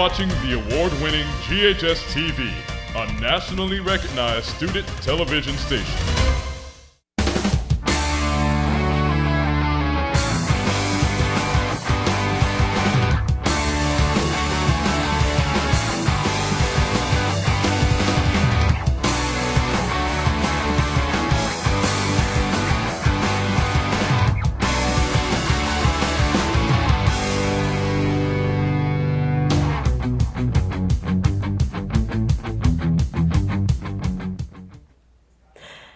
watching the award-winning GHS TV, a nationally recognized student television station.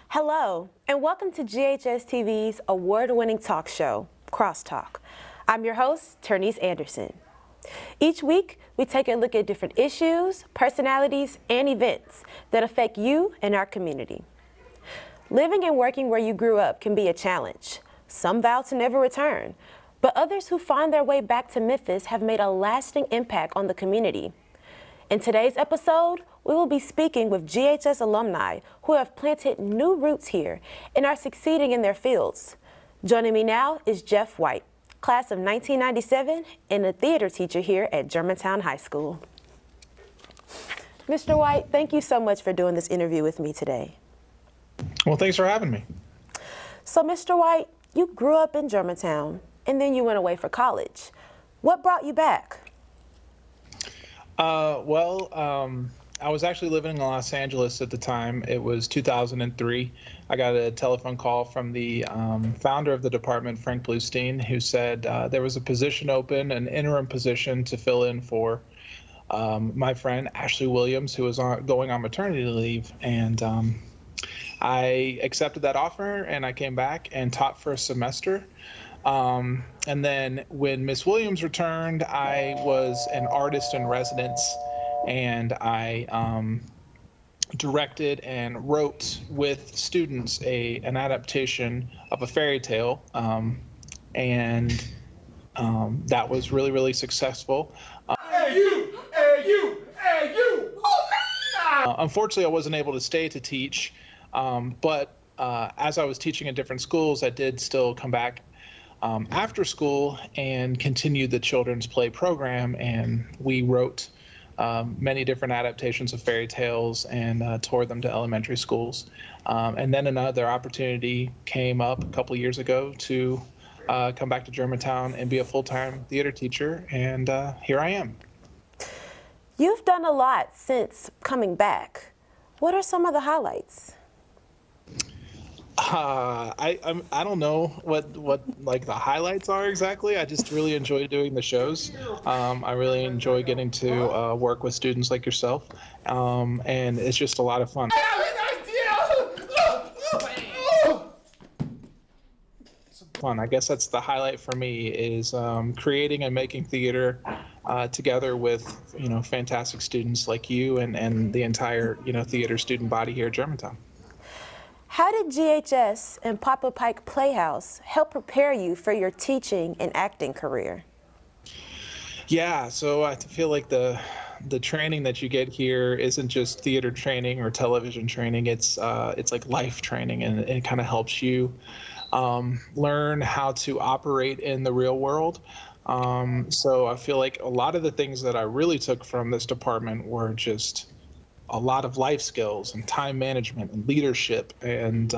Hello, and welcome to GHS TV's award-winning talk show, Crosstalk. I'm your host, Ternice Anderson. Each week, we take a look at different issues, personalities, and events that affect you and our community. Living and working where you grew up can be a challenge. Some vow to never return, but others who find their way back to Memphis have made a lasting impact on the community. In today's episode, we will be speaking with GHS alumni who have planted new roots here and are succeeding in their fields. Joining me now is Jeff White, class of 1997 and a theater teacher here at Germantown High School. Mr. White, thank you so much for doing this interview with me today. Well, thanks for having me. So, Mr. White, you grew up in Germantown and then you went away for college. What brought you back? I was actually living in Los Angeles at the time. It was 2003. I got a telephone call from the founder of the department, Frank Bluestein, who said there was a position open, an interim position to fill in for my friend, Ashley Williams, who was going on maternity leave. And I accepted that offer, and I came back and taught for a semester. And then when Miss Williams returned, I was an artist in residence, and I directed and wrote with students an adaptation of a fairy tale, and that was really, really successful. Unfortunately, I wasn't able to stay to teach, but as I was teaching at different schools, I did still come back after school and continued the children's play program, and we wrote many different adaptations of fairy tales and toured them to elementary schools. And then another opportunity came up a couple years ago to come back to Germantown and be a full-time theater teacher, and here I am. You've done a lot since coming back. What are some of the highlights? I don't know what like the highlights are exactly. I just really enjoy doing the shows. I really enjoy getting to work with students like yourself, and it's just a lot of fun. I guess that's the highlight for me, is creating and making theater together with fantastic students like you and the entire theater student body here at Germantown. How did GHS and Papa Pike Playhouse help prepare you for your teaching and acting career? Yeah, so I feel like the training that you get here isn't just theater training or television training. It's like life training, and it kind of helps you learn how to operate in the real world. So I feel like a lot of the things that I really took from this department were just a lot of life skills and time management and leadership and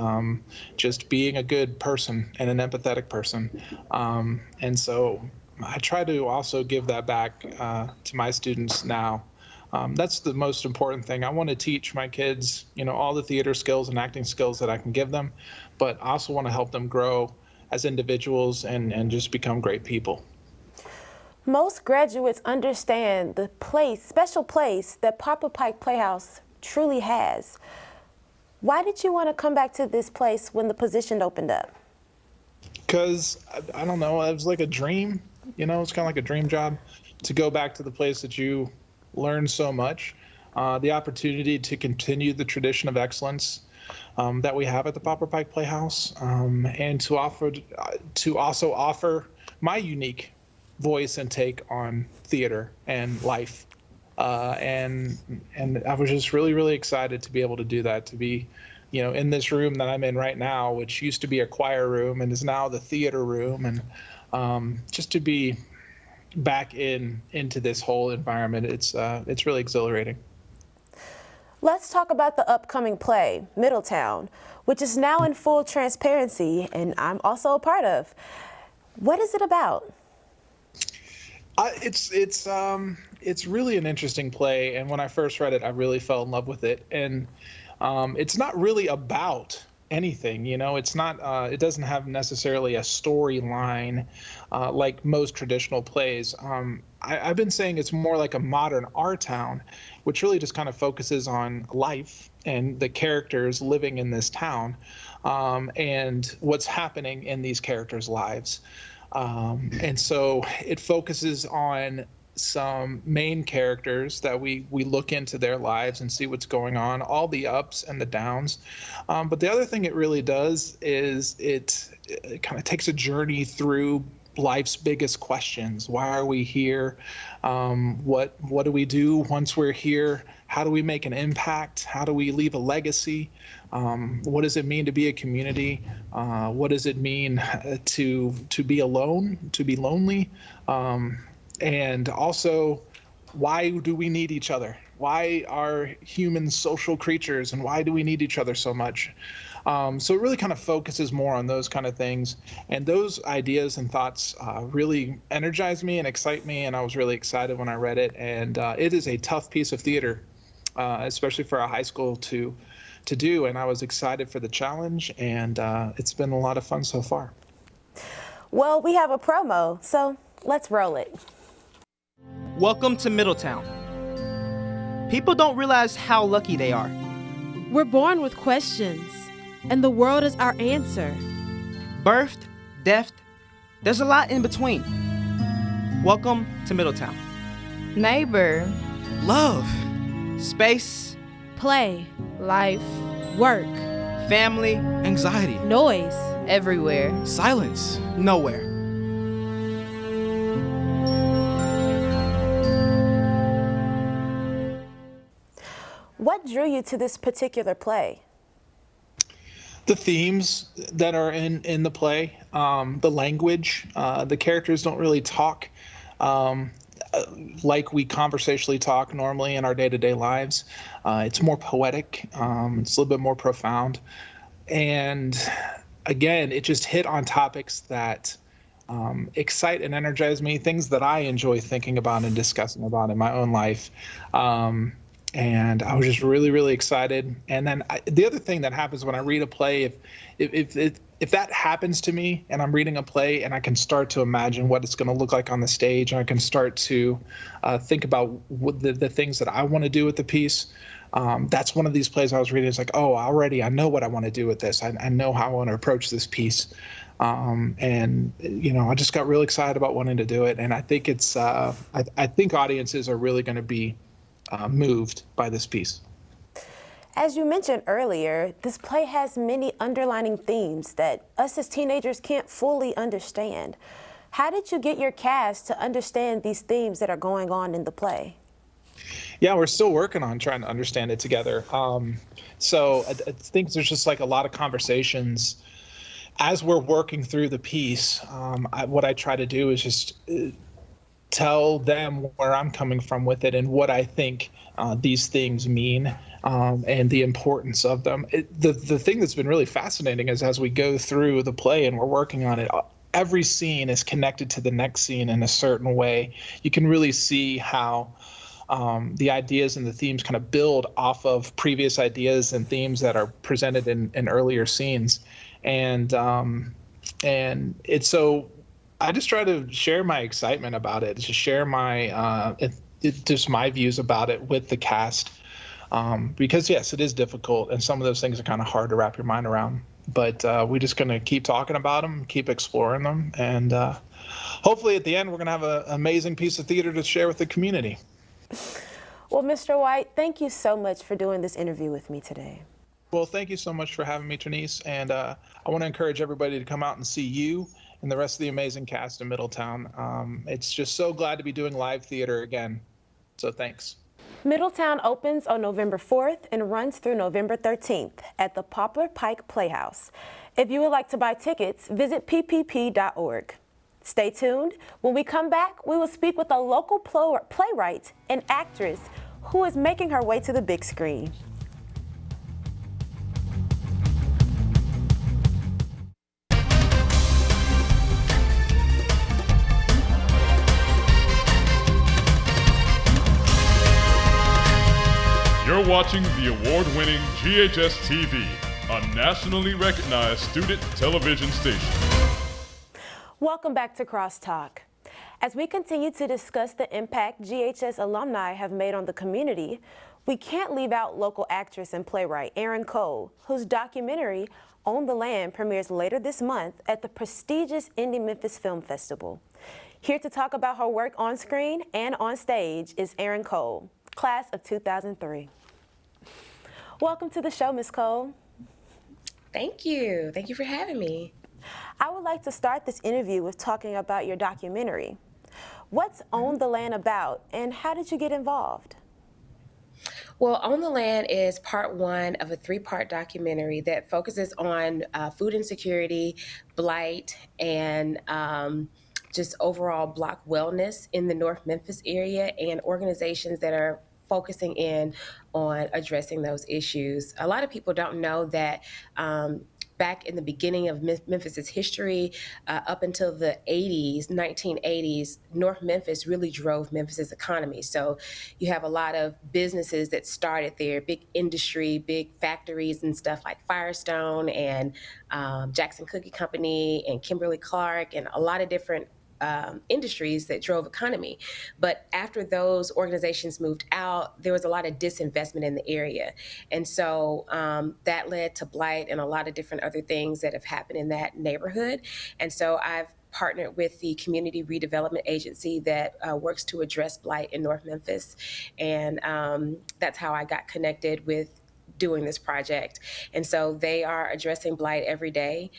just being a good person and an empathetic person. And so I try to also give that back to my students now. That's the most important thing. I want to teach my kids, all the theater skills and acting skills that I can give them, but I also want to help them grow as individuals and just become great people. Most graduates understand the special place that Papa Pike Playhouse truly has. Why did you want to come back to this place when the position opened up? Because, I don't know, it was like a dream. It's kind of like a dream job to go back to the place that you learned so much. The opportunity to continue the tradition of excellence that we have at the Papa Pike Playhouse, and to also offer my unique voice and take on theater and life, and I was just really, really excited to be able to do that, to be in this room that I'm in right now, which used to be a choir room and is now the theater room, and just to be back into this whole environment. It's really exhilarating. Let's talk about the upcoming play, Middletown, which is now in full transparency, and I'm also a part of. What is it about? It's really an interesting play, and when I first read it, I really fell in love with it. And it's not really about anything, It's not. It doesn't have necessarily a storyline like most traditional plays. I've been saying it's more like a modern Our Town, which really just kind of focuses on life and the characters living in this town, and what's happening in these characters' lives. And so it focuses on some main characters that we look into their lives and see what's going on, all the ups and the downs. But the other thing it really does is it kind of takes a journey through life's biggest questions. Why are we here? What do we do once we're here? How do we make an impact? How do we leave a legacy? What does it mean to be a community? What does it mean to be alone, to be lonely? And also, why do we need each other? Why are humans social creatures, and why do we need each other so much? So it really kind of focuses more on those kind of things. And those ideas and thoughts really energize me and excite me, and I was really excited when I read it. And it is a tough piece of theater, especially for a high school to do. And I was excited for the challenge, and it's been a lot of fun so far. Well, we have a promo, so let's roll it. Welcome to Middletown. People don't realize how lucky they are. We're born with questions, and the world is our answer. Birthed, death, there's a lot in between. Welcome to Middletown. Neighbor. Love, space, Play, Life. work, family, anxiety, noise. Everywhere. silence, nowhere. What drew you to this particular play? The themes that are in the play, the language, the characters don't really talk like we conversationally talk normally in our day-to-day lives. It's more poetic. It's a little bit more profound. And again, it just hit on topics that excite and energize me, things that I enjoy thinking about and discussing about in my own life. And I was just really, really excited. And then the other thing that happens when I read a play, if that happens to me and I'm reading a play and I can start to imagine what it's going to look like on the stage, and I can start to think about what the things that I want to do with the piece. That's one of these plays I was reading. It's like, oh, already I know what I want to do with this. I know how I want to approach this piece. And I just got really excited about wanting to do it. And I think I think audiences are really going to be moved by this piece. As you mentioned earlier, this play has many underlining themes that us as teenagers can't fully understand. How did you get your cast to understand these themes that are going on in the play? Yeah, we're still working on trying to understand it together. So I think there's just like a lot of conversations as we're working through the piece. What I try to do is just tell them where I'm coming from with it and what I think these things mean, and the importance of them. The thing that's been really fascinating is as we go through the play and we're working on it, every scene is connected to the next scene in a certain way. You can really see how the ideas and the themes kind of build off of previous ideas and themes that are presented in earlier scenes. And it's so I just try to share my excitement about it, to share my just my views about it with the cast, because yes, it is difficult, and some of those things are kind of hard to wrap your mind around. But we're just going to keep talking about them, keep exploring them, and hopefully at the end we're going to have an amazing piece of theater to share with the community. Well, Mr. White, thank you so much for doing this interview with me today. Well, thank you so much for having me, Trinice, and I want to encourage everybody to come out and see you and the rest of the amazing cast in Middletown. It's just so glad to be doing live theater again. So thanks. Middletown opens on November 4th and runs through November 13th at the Poplar Pike Playhouse. If you would like to buy tickets, visit ppp.org. Stay tuned. When we come back, we will speak with a local playwright and actress who is making her way to the big screen. You're watching the award-winning GHS TV, a nationally recognized student television station. Welcome back to Crosstalk. As we continue to discuss the impact GHS alumni have made on the community, we can't leave out local actress and playwright Erin Cole, whose documentary, Own the Land, premieres later this month at the prestigious Indie Memphis Film Festival. Here to talk about her work on screen and on stage is Erin Cole, class of 2003. Welcome to the show, Ms. Cole. Thank you. Thank you for having me. I would like to start this interview with talking about your documentary. What's Own the Land about, and how did you get involved? Well, Own the Land is part one of a 3-part documentary that focuses on food insecurity, blight, and just overall Black wellness in the North Memphis area and organizations that are focusing in on addressing those issues. A lot of people don't know that back in the beginning of Memphis's history, up until the 1980s, North Memphis really drove Memphis's economy. So you have a lot of businesses that started there, big industry, big factories and stuff like Firestone and Jackson Cookie Company and Kimberly-Clark and a lot of different industries that drove economy. But after those organizations moved out, there was a lot of disinvestment in the area. And so that led to blight and a lot of different other things that have happened in that neighborhood. And so I've partnered with the Community Redevelopment Agency that works to address blight in North Memphis. And that's how I got connected with doing this project. And so they are addressing blight every day.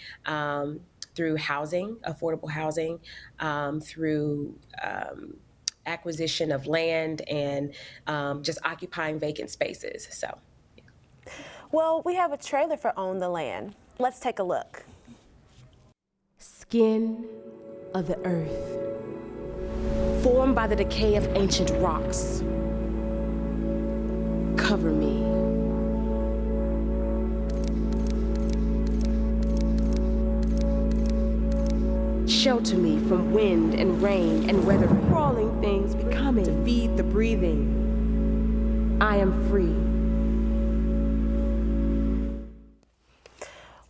Through housing, affordable housing, through acquisition of land and just occupying vacant spaces. So, yeah. Well, we have a trailer for Own the Land. Let's take a look. Skin of the earth, formed by the decay of ancient rocks. Cover me. Shelter me from wind and rain and weathering. Crawling things becoming to feed the breathing. I am free.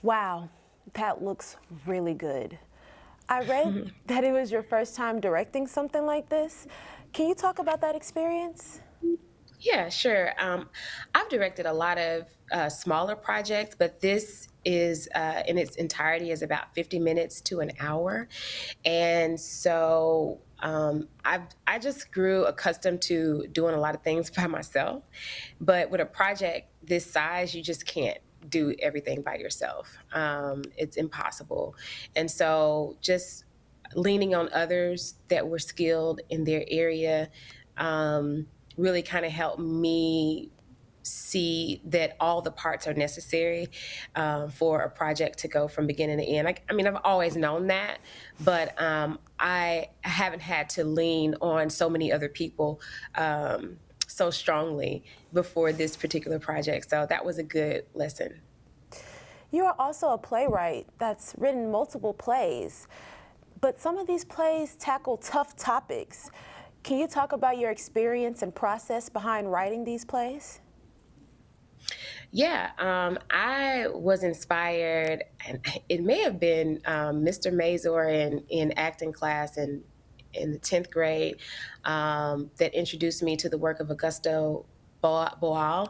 Wow, that looks really good. I read that it was your first time directing something like this. Can you talk about that experience? Yeah, sure. I've directed a lot of smaller projects, but this is in its entirety is about 50 minutes to an hour. And so I just grew accustomed to doing a lot of things by myself. But with a project this size, you just can't do everything by yourself. It's impossible. And so just leaning on others that were skilled in their area really kind of helped me see that all the parts are necessary for a project to go from beginning to end. I mean, I've always known that, but I haven't had to lean on so many other people so strongly before this particular project. So that was a good lesson. You are also a playwright that's written multiple plays, but some of these plays tackle tough topics. Can you talk about your experience and process behind writing these plays? Yeah, I was inspired, and it may have been Mr. Mazur in acting class in the 10th grade that introduced me to the work of Augusto Boal,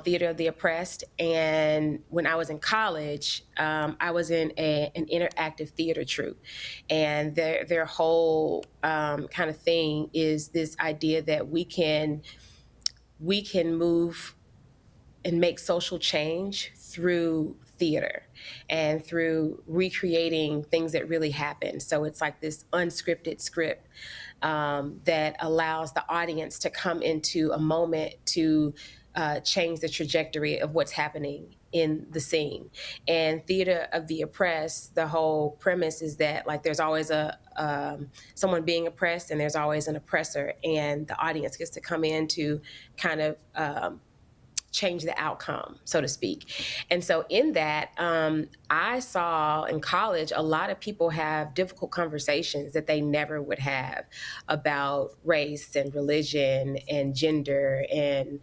Theater of the Oppressed. And when I was in college, I was in an interactive theater troupe. And their whole kind of thing is this idea that we can move and make social change through theater and through recreating things that really happen. So it's like this unscripted script that allows the audience to come into a moment to change the trajectory of what's happening in the scene. And Theater of the Oppressed, the whole premise is that like there's always a someone being oppressed and there's always an oppressor, and the audience gets to come in to kind of change the outcome, so to speak. And so in that, I saw in college a lot of people have difficult conversations that they never would have about race and religion and gender and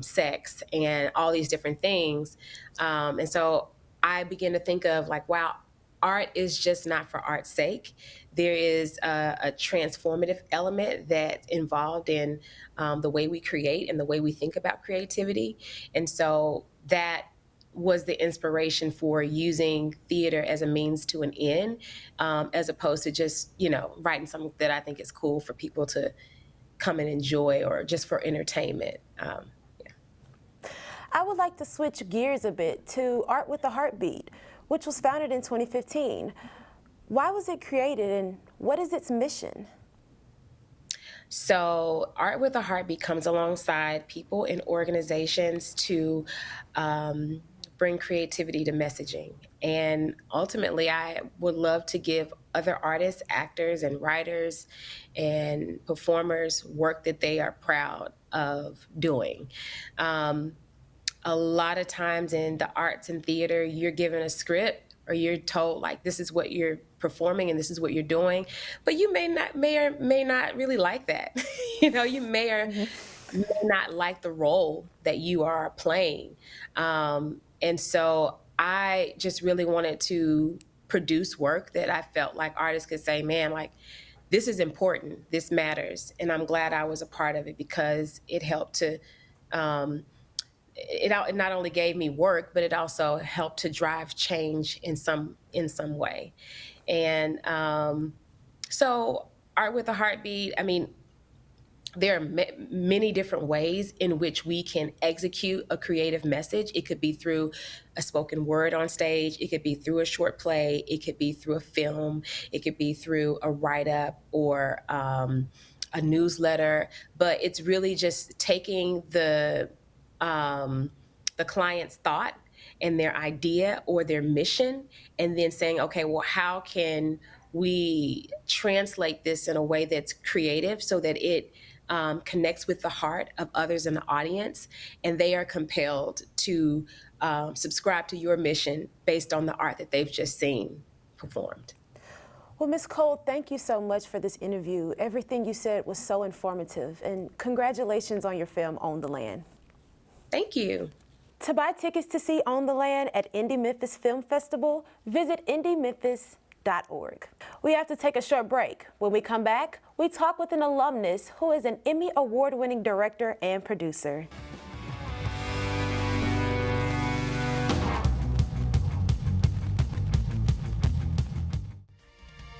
sex and all these different things. And so I began to think of like, wow, art is just not for art's sake. There is a transformative element that's involved in the way we create and the way we think about creativity. And so that was the inspiration for using theater as a means to an end, as opposed to just, writing something that I think is cool for people to come and enjoy or just for entertainment. I would like to switch gears a bit to Art with a Heartbeat, which was founded in 2015. Why was it created and what is its mission? So Art with a Heartbeat comes alongside people and organizations to bring creativity to messaging. And ultimately, I would love to give other artists, actors, and writers and performers work that they are proud of doing. A lot of times in the arts and theater, you're given a script or you're told like, this is what you're performing and this is what you're doing, but you may or may not really like that. You may or may not like the role that you are playing. And so I just really wanted to produce work that I felt like artists could say, man, like, this is important, this matters. And I'm glad I was a part of it because it helped to, it not only gave me work, but it also helped to drive change in some way. And so Art with a Heartbeat, I mean, there are many different ways in which we can execute a creative message. It could be through a spoken word on stage. It could be through a short play. It could be through a film. It could be through a write-up or a newsletter. But it's really just taking the client's thought and their idea or their mission and then saying, okay, well, how can we translate this in a way that's creative so that it connects with the heart of others in the audience, and they are compelled to subscribe to your mission based on the art that they've just seen performed. Well, Ms. Cole, thank you so much for this interview. Everything you said was so informative, and congratulations on your film, On the Land. Thank you. To buy tickets to see On the Land at Indie Memphis Film Festival, visit indiememphis.org. We have to take a short break. When we come back, we talk with an alumnus who is an Emmy Award-winning director and producer.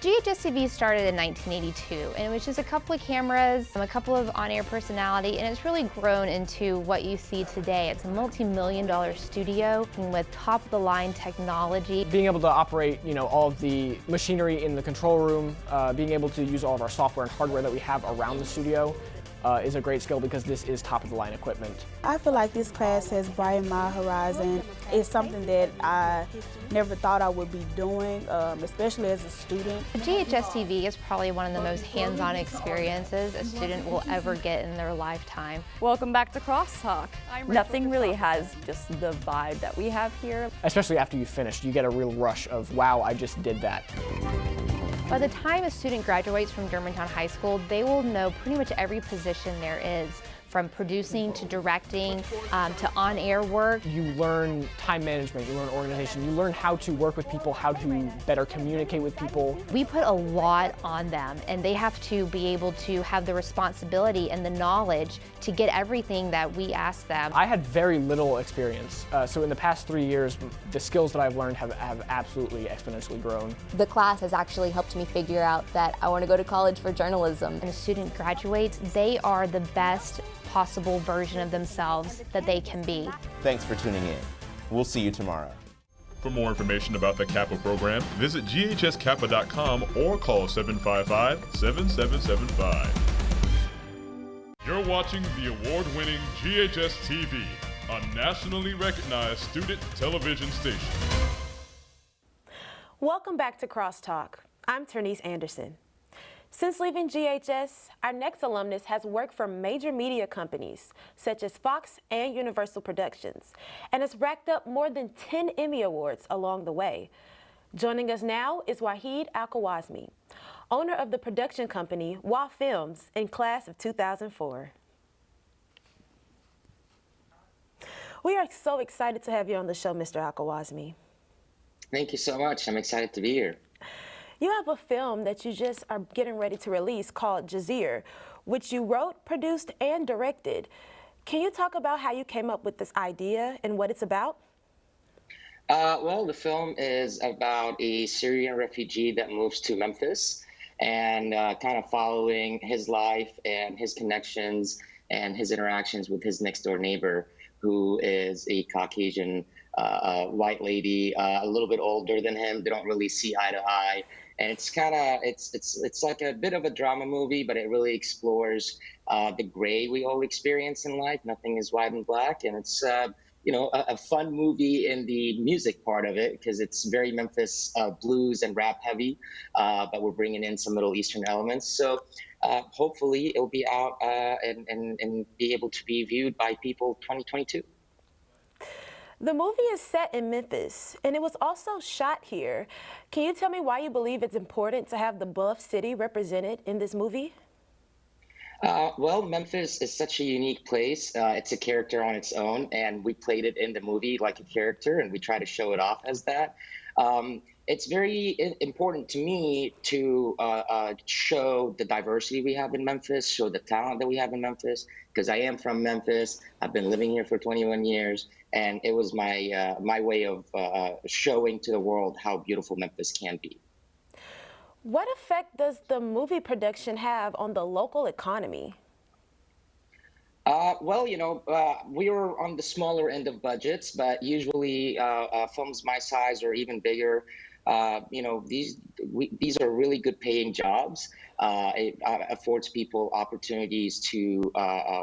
GHS TV started in 1982, and it was just a couple of cameras, a couple of on-air personality, and it's really grown into what you see today. It's a multi-million-dollar studio with top-of-the-line technology. Being able to operate, all of the machinery in the control room, being able to use all of our software and hardware that we have around the studio is a great skill because this is top-of-the-line equipment. I feel like this class has brightened my horizon. It's something that I never thought I would be doing, especially as a student. GHS TV is probably one of the most hands-on experiences a student will ever get in their lifetime. Welcome back to Crosstalk. Nothing really has just the vibe that we have here. Especially after you finish, you get a real rush of, wow, I just did that. By the time a student graduates from Germantown High School, they will know pretty much every position there is, from producing to directing to on-air work. You learn time management, you learn organization, you learn how to work with people, how to better communicate with people. We put a lot on them, and they have to be able to have the responsibility and the knowledge to get everything that we ask them. I had very little experience, so in the past 3 years, the skills that I've learned have absolutely exponentially grown. The class has actually helped me figure out that I want to go to college for journalism. When a student graduates, they are the best possible version of themselves that they can be. Thanks for tuning in. We'll see you tomorrow. For more information about the Kappa program, visit ghskappa.com or call 755-7775. You're watching the award-winning GHS TV, a nationally recognized student television station. Welcome back to Crosstalk. I'm Ternice Anderson. Since leaving GHS, our next alumnus has worked for major media companies such as Fox and Universal Productions and has racked up more than 10 Emmy Awards along the way. Joining us now is Wahid Al-Khawazmi, owner of the production company WA Films in class of 2004. We are so excited to have you on the show, Mr. Al-Khawazmi. Thank you so much. I'm excited to be here. You have a film that you just are getting ready to release called Jazeer, which you wrote, produced, and directed. Can you talk about how you came up with this idea and what it's about? Well, the film is about a Syrian refugee that moves to Memphis and kind of following his life and his connections and his interactions with his next door neighbor, who is a Caucasian white lady, a little bit older than him. They don't really see eye to eye. And it's kind of, it's like a bit of a drama movie, but it really explores the gray we all experience in life. Nothing is white and black. And it's, you know, a fun movie in the music part of it, because it's very Memphis blues and rap heavy, but we're bringing in some Middle Eastern elements. So hopefully it'll be out and be able to be viewed by people 2022. The movie is set in Memphis, and it was also shot here. Can you tell me why you believe it's important to have the Buff City represented in this movie? Well, Memphis is such a unique place. It's a character on its own, and we played it in the movie like a character, and we try to show it off as that. It's very important to me to show the diversity we have in Memphis, show the talent that we have in Memphis, because I am from Memphis. I've been living here for 21 years, and it was my my way of showing to the world how beautiful Memphis can be. What effect does the movie production have on the local economy? Well, you know, we were on the smaller end of budgets, but usually films my size or even bigger, you know, these are really good paying jobs. It affords people opportunities to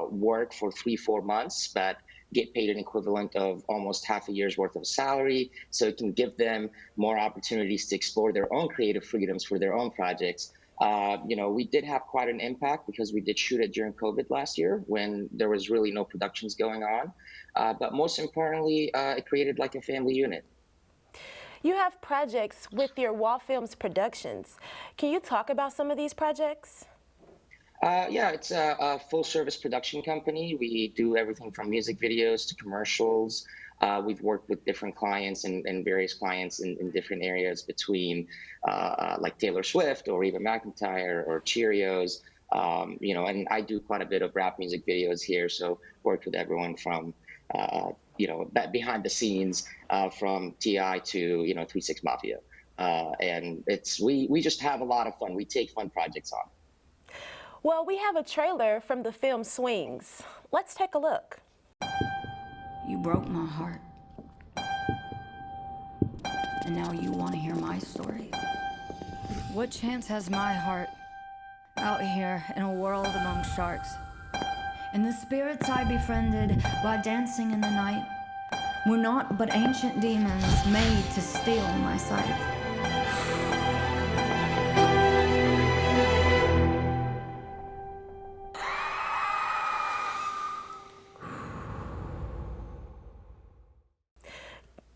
work for 3-4 months, but get paid an equivalent of almost half a year's worth of salary. So it can give them more opportunities to explore their own creative freedoms for their own projects. You know, we did have quite an impact because we did shoot it during COVID last year when there was really no productions going on. But most importantly, it created like a family unit. You have projects with your WA Films Productions. Can you talk about some of these projects? Yeah, it's a full-service production company. We do everything from music videos to commercials. We've worked with different clients and various clients in different areas between like Taylor Swift or Reba McEntire or Cheerios. You know, and I do quite a bit of rap music videos here, so worked with everyone from you know, behind the scenes, from T.I. to, you know, 3 6 Mafia. And it's we just have a lot of fun. We take fun projects on. Well, we have a trailer from the film Swings. Let's take a look. You broke my heart. And now you want to hear my story? What chance has my heart out here in a world among sharks? And the spirits I befriended while dancing in the night were not but ancient demons made to steal my sight.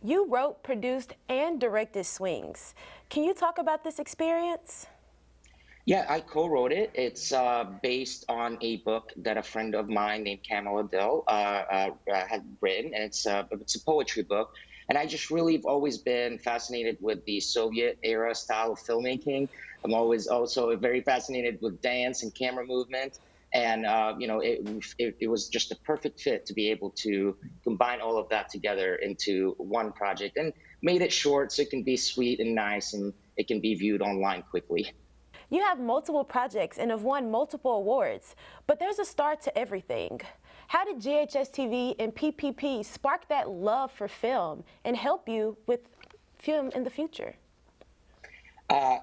You wrote, produced, and directed Swings. Can you talk about this experience? Yeah, I co-wrote it. It's based on a book that a friend of mine named Kamala Dill had written, and it's a poetry book. And I just really have always been fascinated with the Soviet era style of filmmaking. I'm always also very fascinated with dance and camera movement. And, you know, it was just a perfect fit to be able to combine all of that together into one project, and made it short so it can be sweet and nice and it can be viewed online quickly. You have multiple projects and have won multiple awards, but there's a start to everything. How did GHS TV and PPP spark that love for film and help you with film in the future?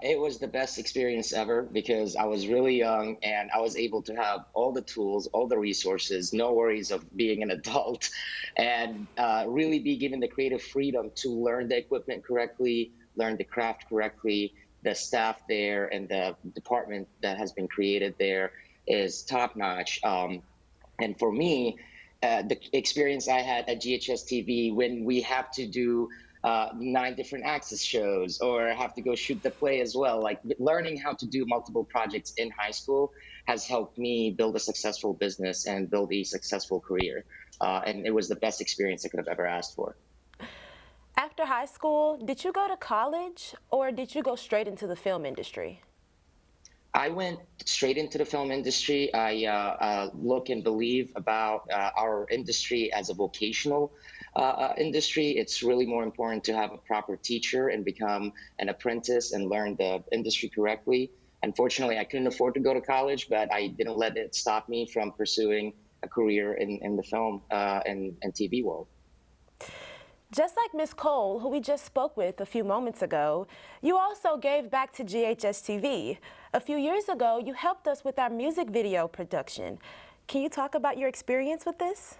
It was the best experience ever because I was really young and I was able to have all the tools, all the resources, no worries of being an adult, and really be given the creative freedom to learn the equipment correctly, learn the craft correctly. The staff there and the department that has been created there is top notch. And for me, the experience I had at GHS TV when we have to do 9 different Axis shows or have to go shoot the play as well. Like learning how to do multiple projects in high school has helped me build a successful business and build a successful career. And it was the best experience I could have ever asked for. After high school, did you go to college or did you go straight into the film industry? I went straight into the film industry. I look and believe about our industry as a vocational industry. It's really more important to have a proper teacher and become an apprentice and learn the industry correctly. Unfortunately, I couldn't afford to go to college, but I didn't let it stop me from pursuing a career in the film and TV world. Just like Ms. Cole, who we just spoke with a few moments ago, you also gave back to GHS TV. A few years ago, you helped us with our music video production. Can you talk about your experience with this?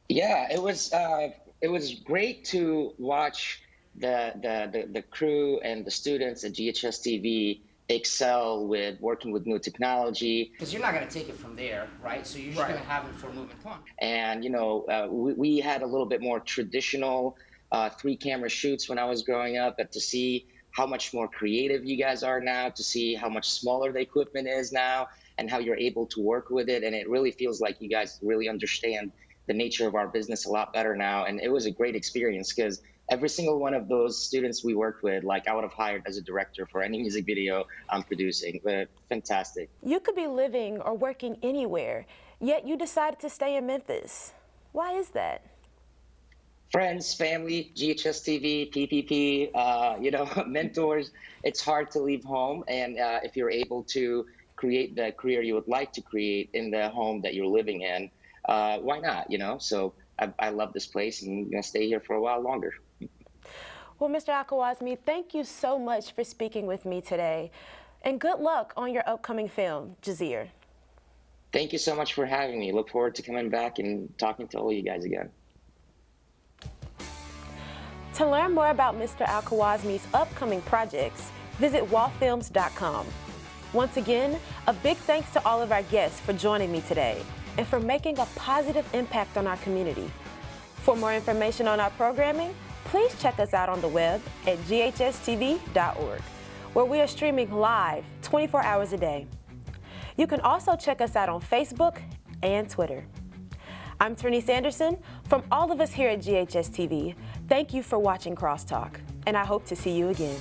Yeah, it was great to watch the crew and the students at GHS TV excel with working with new technology. Because you're not going to take it from there, right? So you're just going to have it for moving on. And, you know, we had a little bit more traditional 3-camera shoots when I was growing up, but to see how much more creative you guys are now, to see how much smaller the equipment is now, and how you're able to work with it. And it really feels like you guys really understand the nature of our business a lot better now. And it was a great experience because every single one of those students we worked with, like I would have hired as a director for any music video I'm producing. But fantastic. You could be living or working anywhere, yet you decided to stay in Memphis. Why is that? Friends, family, GHS TV, PPP, you know, mentors. It's hard to leave home. And if you're able to create the career you would like to create in the home that you're living in, why not, you know? So I love this place and I'm going to stay here for a while longer. Well, Mr. Al-Khwarizmi, thank you so much for speaking with me today. And good luck on your upcoming film, Jazir. Thank you so much for having me. Look forward to coming back and talking to all you guys again. To learn more about Mr. Al-Khwarizmi's upcoming projects, visit wallfilms.com. Once again, a big thanks to all of our guests for joining me today and for making a positive impact on our community. For more information on our programming, please check us out on the web at ghstv.org, where we are streaming live 24 hours a day. You can also check us out on Facebook and Twitter. I'm Ternice Anderson. From all of us here at GHS TV, thank you for watching Crosstalk, and I hope to see you again.